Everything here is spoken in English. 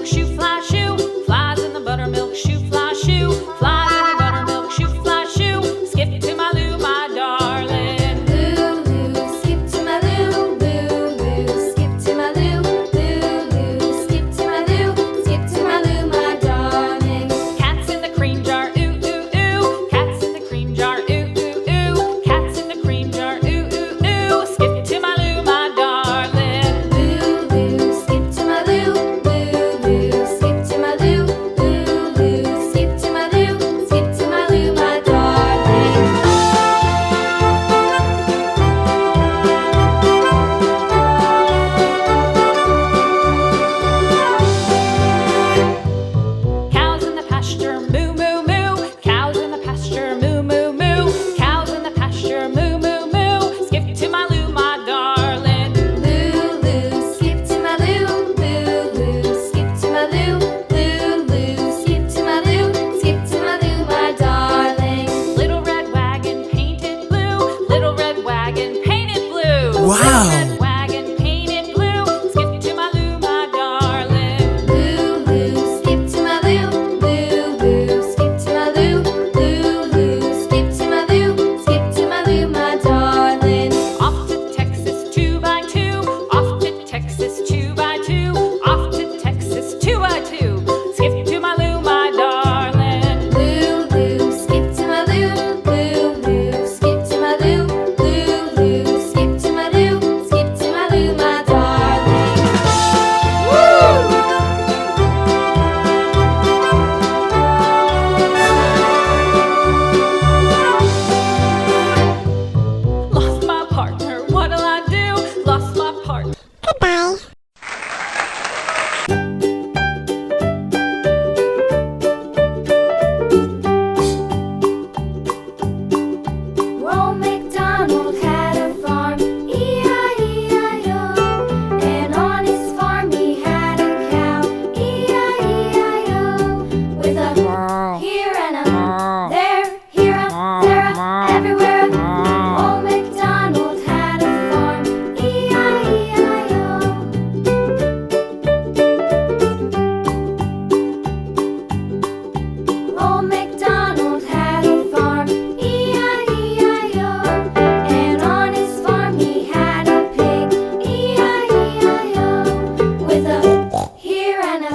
buttermilk shoe, fly shoe. Flies in the buttermilk shoe, fly shoe. Flies in the buttermilk shoe, fly shoe. Skip to my Lou, my darling. Lou, skip to my Lou, Lou, skip to my Lou, Lou, skip to my Lou, skip to my Lou, my darling. Cats in the cream jar, ooh, ooh, ooh. Cats in the cream jar, ooh, ooh, ooh. Cats in the cream jar, ooh, ooh, ooh. Skip to my Lou, my darling. Lou, skip to my Lou, Lou, skip to my Lou, Lou, skip to my Lou, skip to my Lou, my darling. Cows in the pasture, moo, moo, moo. Cows in the pasture, moo, moo, moo. Cows in the pasture, moo, moo, moo. Skip to my Lou, my darling. Lou, skip to my Lou, Lou, skip to my Lou, Lou, skip to my Lou, skip to my Lou, my darling. Little red wagon painted blue. Little red wagon painted blue. Wow. Little red wagon painted blue. Skip to my Lou, my darling. Lou, skip to my Lou, Lou, skip to my Lou, Lou, skip to my Lou, skip to my Lou, my darling. Off to Texas 2x2. Off to Texas 2x2. Off to Texas 2x2. Skip to my Lou, my darling. Lou, skip to my Lou, Lou, skip to my Lou, Lou, skip to my Lou, skip to my Lou, my darling. Lost my partner, what'll I do? Lost my partner. Goodbye. Old MacDonald had a farm, E-I-E-I-O. And on his farm he had a cow, E-I-E-I-O. With a here and a there, here a, there a, everywhere a. Old MacDonald had a farm, E-I-E-I-O. Old MacDonald had a farm, E-I-E-I-O. And on his farm he had a pig, E-I-E-I-O. With a here and a